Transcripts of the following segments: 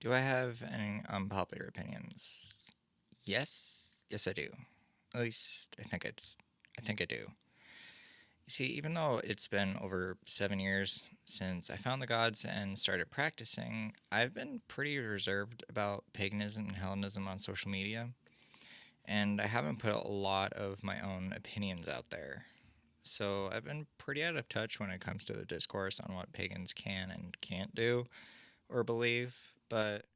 Do I have any unpopular opinions? Yes. Yes, I do. At least I think I do. You see, even though it's been over 7 years since I found the gods and started practicing, I've been pretty reserved about paganism and Hellenism on social media, and I haven't put a lot of my own opinions out there. So I've been pretty out of touch when it comes to the discourse on what pagans can and can't do or believe, but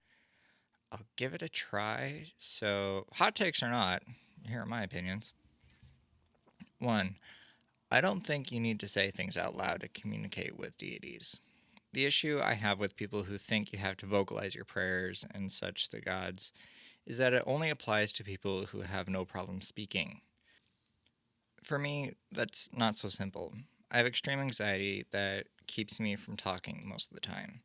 I'll give it a try. So, hot takes or not, here are my opinions. One, I don't think you need to say things out loud to communicate with deities. The issue I have with people who think you have to vocalize your prayers and such to gods is that it only applies to people who have no problem speaking. For me, that's not so simple. I have extreme anxiety that keeps me from talking most of the time.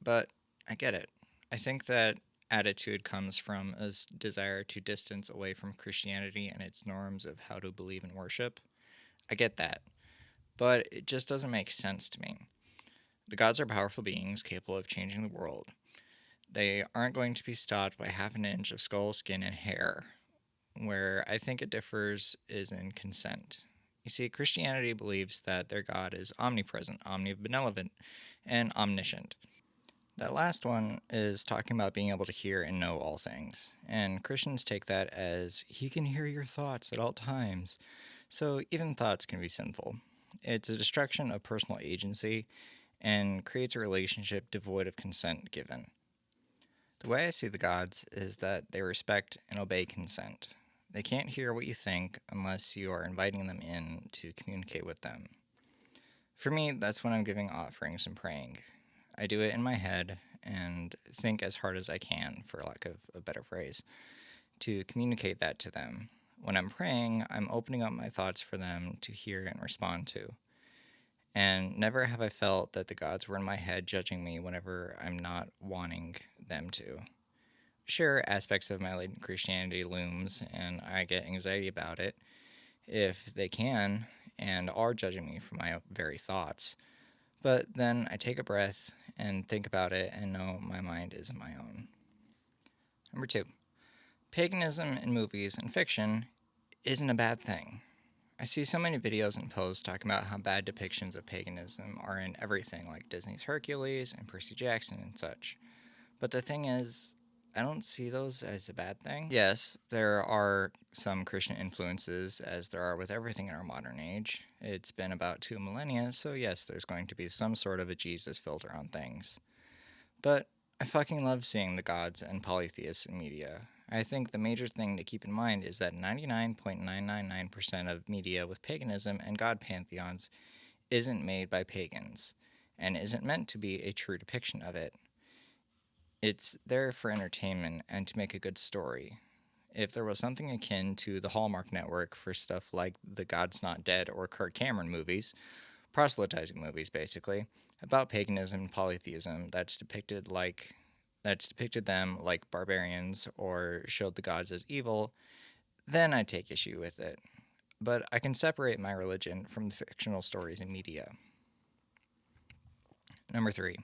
But I get it. I think that attitude comes from a desire to distance away from Christianity and its norms of how to believe and worship. I get that. But it just doesn't make sense to me. The gods are powerful beings capable of changing the world. They aren't going to be stopped by half an inch of skull, skin, and hair. Where I think it differs is in consent. You see, Christianity believes that their God is omnipresent, omnibenevolent, and omniscient. That last one is talking about being able to hear and know all things. And Christians take that as he can hear your thoughts at all times. So even thoughts can be sinful. It's a destruction of personal agency and creates a relationship devoid of consent given. The way I see the gods is that they respect and obey consent. They can't hear what you think unless you are inviting them in to communicate with them. For me, that's when I'm giving offerings and praying. I do it in my head and think as hard as I can, for lack of a better phrase, to communicate that to them. When I'm praying, I'm opening up my thoughts for them to hear and respond to. And never have I felt that the gods were in my head judging me whenever I'm not wanting them to. Sure, aspects of my latent Christianity looms, and I get anxiety about it if they can and are judging me for my very thoughts. But then I take a breath and think about it and know my mind isn't my own. Number two, paganism in movies and fiction isn't a bad thing. I see so many videos and posts talking about how bad depictions of paganism are in everything like Disney's Hercules and Percy Jackson and such. But the thing is, I don't see those as a bad thing. Yes, there are some Christian influences, as there are with everything in our modern age. It's been about 2 millennia, so yes, there's going to be some sort of a Jesus filter on things. But I fucking love seeing the gods and polytheists in media. I think the major thing to keep in mind is that 99.999% of media with paganism and god pantheons isn't made by pagans, and isn't meant to be a true depiction of it. It's there for entertainment and to make a good story. If there was something akin to the Hallmark Network for stuff like The God's Not Dead or Kirk Cameron movies, proselytizing movies basically, about paganism and polytheism that's depicted them like barbarians or showed the gods as evil, then I take issue with it. But I can separate my religion from the fictional stories in media. Number three,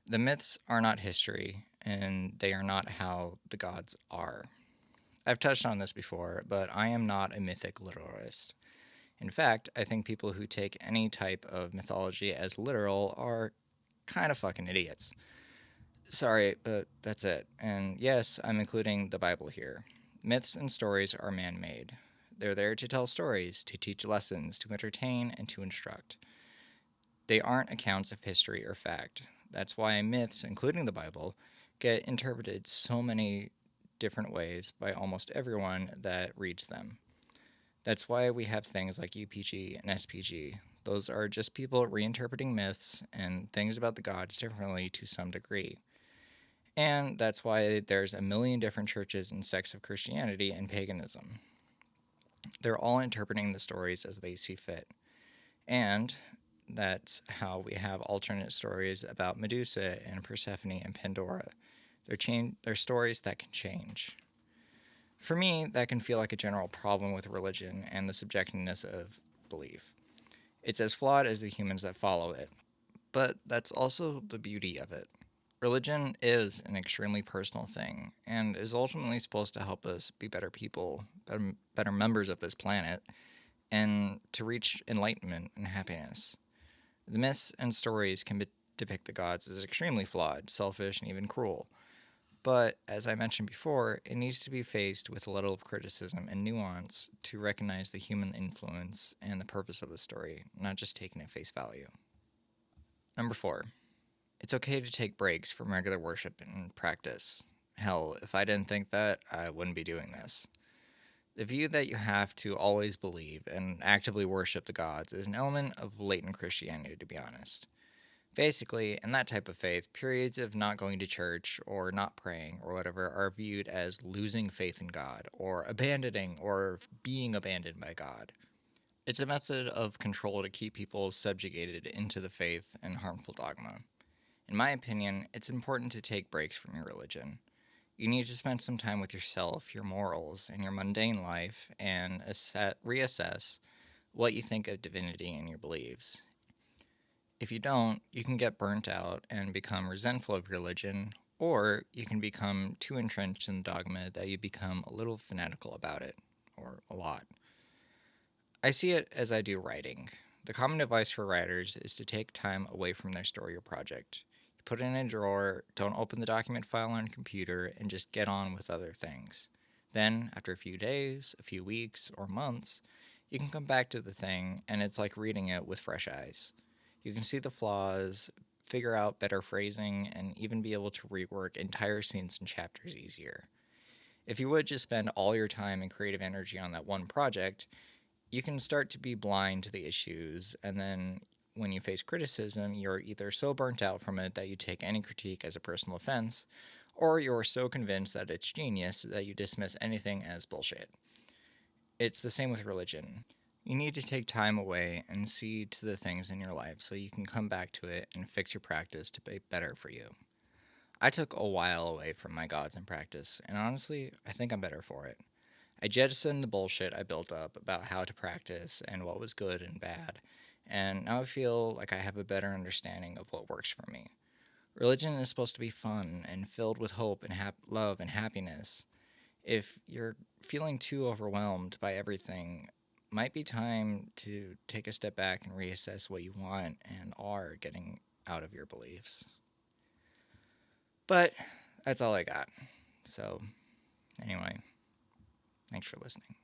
the myths are not history, and they are not how the gods are. I've touched on this before, but I am not a mythic literalist. In fact, I think people who take any type of mythology as literal are kind of fucking idiots. Sorry, but that's it. And yes, I'm including the Bible here. Myths and stories are man made. They're there to tell stories, to teach lessons, to entertain, and to instruct. They aren't accounts of history or fact. That's why myths, including the Bible, get interpreted so many different ways by almost everyone that reads them. That's why we have things like UPG and SPG. Those are just people reinterpreting myths and things about the gods differently to some degree. And that's why there's a million different churches and sects of Christianity and paganism. They're all interpreting the stories as they see fit. And that's how we have alternate stories about Medusa and Persephone and Pandora. They're stories that can change. For me, that can feel like a general problem with religion and the subjectiveness of belief. It's as flawed as the humans that follow it. But that's also the beauty of it. Religion is an extremely personal thing and is ultimately supposed to help us be better people, better members of this planet, and to reach enlightenment and happiness. The myths and stories can depict the gods as extremely flawed, selfish, and even cruel. But, as I mentioned before, it needs to be faced with a little of criticism and nuance to recognize the human influence and the purpose of the story, not just taking it face value. Number 4. It's okay to take breaks from regular worship and practice. Hell, if I didn't think that, I wouldn't be doing this. The view that you have to always believe and actively worship the gods is an element of latent Christianity, to be honest. Basically, in that type of faith, periods of not going to church or not praying or whatever are viewed as losing faith in God or abandoning or being abandoned by God. It's a method of control to keep people subjugated into the faith and harmful dogma. In my opinion, it's important to take breaks from your religion. You need to spend some time with yourself, your morals, and your mundane life and reassess what you think of divinity and your beliefs. If you don't, you can get burnt out and become resentful of religion, or you can become too entrenched in dogma that you become a little fanatical about it, or a lot. I see it as I do writing. The common advice for writers is to take time away from their story or project. You put it in a drawer, don't open the document file on your computer, and just get on with other things. Then, after a few days, a few weeks, or months, you can come back to the thing, and it's like reading it with fresh eyes. You can see the flaws, figure out better phrasing, and even be able to rework entire scenes and chapters easier. If you would just spend all your time and creative energy on that one project, you can start to be blind to the issues, and then when you face criticism, you're either so burnt out from it that you take any critique as a personal offense, or you're so convinced that it's genius that you dismiss anything as bullshit. It's the same with religion. You need to take time away and see to the things in your life so you can come back to it and fix your practice to be better for you. I took a while away from my gods and practice, and honestly, I think I'm better for it. I jettisoned the bullshit I built up about how to practice and what was good and bad, and now I feel like I have a better understanding of what works for me. Religion is supposed to be fun and filled with hope and love and happiness. If you're feeling too overwhelmed by everything, might be time to take a step back and reassess what you want and are getting out of your beliefs. But that's all I got. So, anyway, thanks for listening.